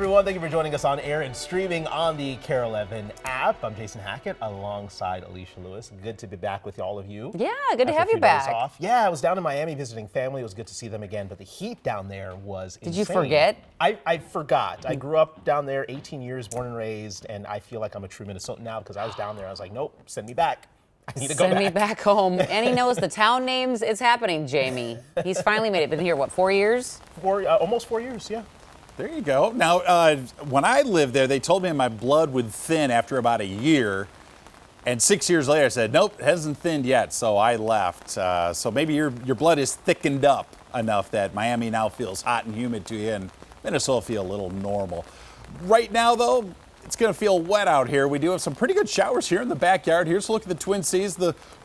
Everyone, thank you for joining us on air and streaming on the KARE 11 app. I'm Jason Hackett alongside Alicia Lewis. Good to be back with all of you. Yeah, good to have you back. Off. Yeah, I was down in Miami visiting family. It was good to see them again, but the heat down there was insane. Did you forget? I forgot. I grew up down there, 18 years, born and raised, and I feel like I'm a true Minnesotan now because I was down there. I was like, nope, send me back. I need to go back. Send me back home. And he knows the town names. It's happening, Jamie. He's finally made it. Been here, what, 4 years? Almost 4 years, yeah. There you go. Now, when I lived there, they told me my blood would thin after about a year. And 6 years later, I said, nope, it hasn't thinned yet. So I left. So maybe your blood is thickened up enough that Miami now feels hot and humid to you, and Minnesota feel a little normal. Right now, though, it's going to feel wet out here. We do have some pretty good showers here in the backyard. Here's a look at the Twin Cities.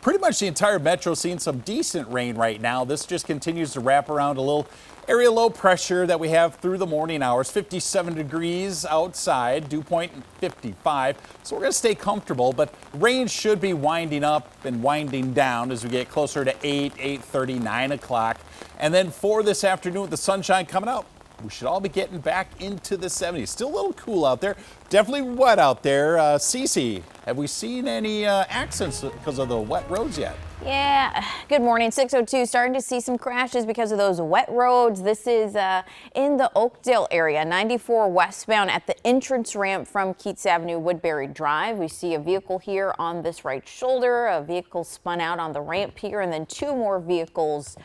Pretty much the entire metro seeing some decent rain right now. This just continues to wrap around a little area low pressure that we have through the morning hours. 57 degrees outside, dew point 55. So we're going to stay comfortable, but rain should be winding up and winding down as we get closer to 8:30, 9 o'clock. And then for this afternoon with the sunshine coming out, we should all be getting back into the 70s. Still a little cool out there. Definitely wet out there. Cece, have we seen any accidents because of the wet roads yet? Yeah, good morning. 6:02, starting to see some crashes because of those wet roads. This is in the Oakdale area, 94 westbound at the entrance ramp from Keats Avenue, Woodbury Drive. We see a vehicle here on this right shoulder, a vehicle spun out on the ramp here, and then two more vehicles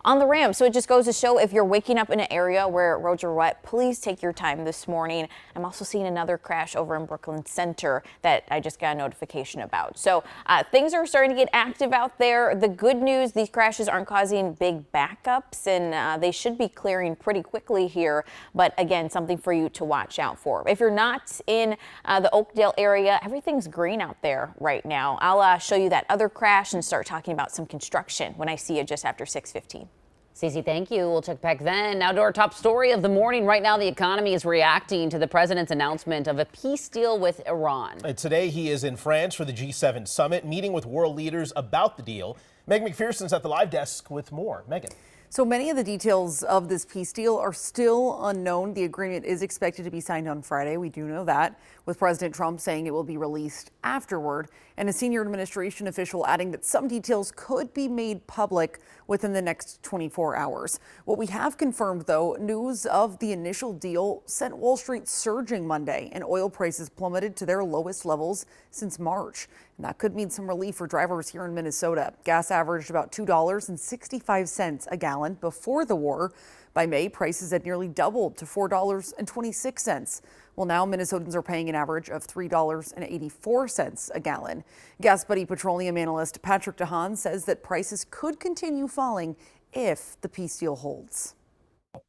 on the ramp. So it just goes to show, if you're waking up in an area where roads are wet, please take your time this morning. I'm also seeing another crash over in Brooklyn Center that I just got a notification about. So things are starting to get active out there. The good news, these crashes aren't causing big backups, and they should be clearing pretty quickly here. But again, something for you to watch out for. If you're not in the Oakdale area, everything's green out there right now. I'll show you that other crash and start talking about some construction when I see you just after 6:15. Cece, thank you. We'll check back then. Now to our top story of the morning. Right now, the economy is reacting to the president's announcement of a peace deal with Iran. Today, he is in France for the G7 summit, meeting with world leaders about the deal. Megan McPherson's at the live desk with more. Megan. So many of the details of this peace deal are still unknown. The agreement is expected to be signed on Friday. We do know that, with President Trump saying it will be released afterward, and a senior administration official adding that some details could be made public within the next 24 hours. What we have confirmed, though, news of the initial deal sent Wall Street surging Monday, and oil prices plummeted to their lowest levels since March. And that could mean some relief for drivers here in Minnesota. Gas averaged about $2.65 a gallon before the war. By May, prices had nearly doubled to $4.26. Well, now Minnesotans are paying an average of $3.84 a gallon. Gas Buddy petroleum analyst Patrick DeHaan says that prices could continue falling if the peace deal holds.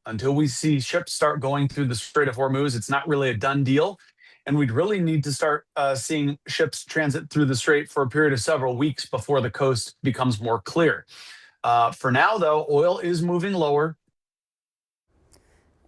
Until we see ships start going through the Strait of Hormuz, it's not really a done deal. And we'd really need to start seeing ships transit through the strait for a period of several weeks before the coast becomes more clear. For now, though, oil is moving lower.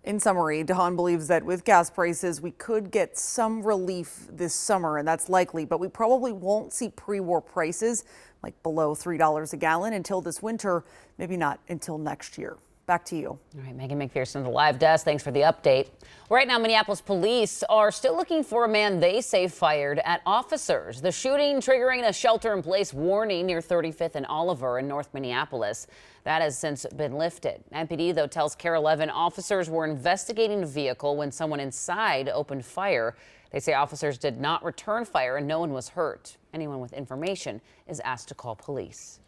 In summary, DeHaan believes that with gas prices, we could get some relief this summer, and that's likely, but we probably won't see pre-war prices like below $3 a gallon until this winter, maybe not until next year. Back to you. All right, Megan McPherson, the live desk. Thanks for the update. Right now, Minneapolis police are still looking for a man they say fired at officers. The shooting triggering a shelter-in-place warning near 35th and Oliver in North Minneapolis. That has since been lifted. MPD, though, tells KARE 11 officers were investigating a vehicle when someone inside opened fire. They say officers did not return fire and no one was hurt. Anyone with information is asked to call police.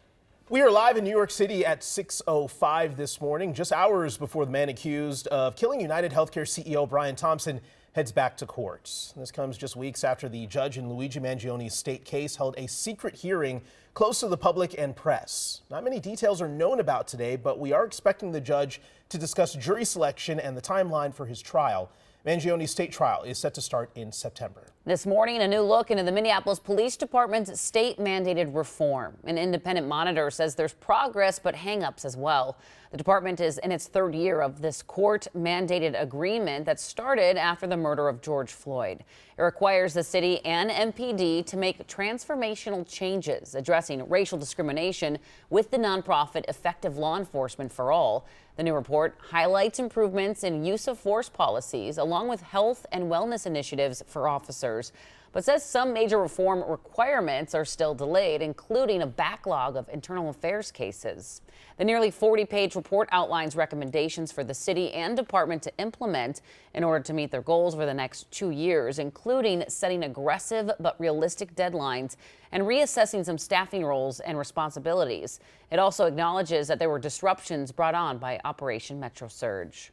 We are live in New York City at 6:05 this morning, just hours before the man accused of killing United Healthcare CEO Brian Thompson heads back to court. This comes just weeks after the judge in Luigi Mangioni's state case held a secret hearing close to the public and press. Not many details are known about today, but we are expecting the judge to discuss jury selection and the timeline for his trial. Mangioni's state trial is set to start in September. This morning, a new look into the Minneapolis Police Department's state-mandated reform. An independent monitor says there's progress, but hang-ups as well. The department is in its third year of this court-mandated agreement that started after the murder of George Floyd. It requires the city and MPD to make transformational changes addressing racial discrimination with the nonprofit Effective Law Enforcement for All. The new report highlights improvements in use of force policies, along with health and wellness initiatives for officers, but says some major reform requirements are still delayed, including a backlog of internal affairs cases. The nearly 40-page report outlines recommendations for the city and department to implement in order to meet their goals over the next 2 years, including setting aggressive but realistic deadlines and reassessing some staffing roles and responsibilities. It also acknowledges that there were disruptions brought on by Operation Metro Surge.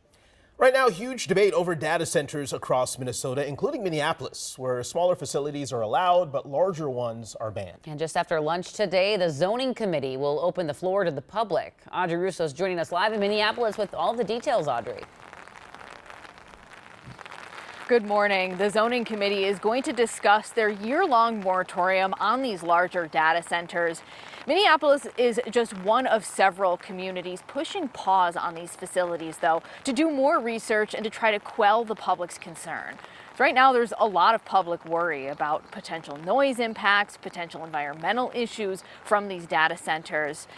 Right now, huge debate over data centers across Minnesota, including Minneapolis, where smaller facilities are allowed, but larger ones are banned. And just after lunch today, the zoning committee will open the floor to the public. Audrey Russo is joining us live in Minneapolis with all the details, Audrey. Good morning. The zoning committee is going to discuss their year-long moratorium on these larger data centers. Minneapolis is just one of several communities pushing pause on these facilities, though, to do more research and to try to quell the public's concern. So right now, there's a lot of public worry about potential noise impacts, potential environmental issues from these data centers.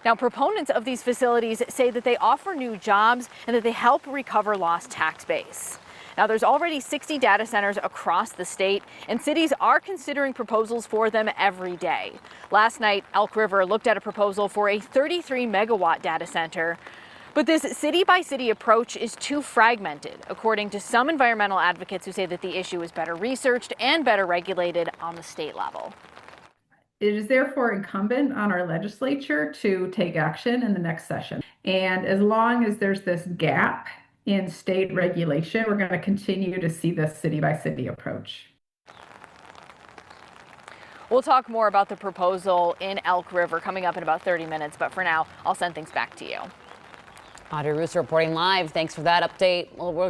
Now, proponents of these facilities say that they offer new jobs and that they help recover lost tax base. Now, there's already 60 data centers across the state, and cities are considering proposals for them every day. Last night, Elk River looked at a proposal for a 33-megawatt data center. But this city-by-city approach is too fragmented, according to some environmental advocates who say that the issue is better researched and better regulated on the state level. It is therefore incumbent on our legislature to take action in the next session. And as long as there's this gap in state regulation, we're going to continue to see this city-by-city approach. We'll talk more about the proposal in Elk River coming up in about 30 minutes, but for now, I'll send things back to you. Audrey Russo reporting live. Thanks for that update. Well, we're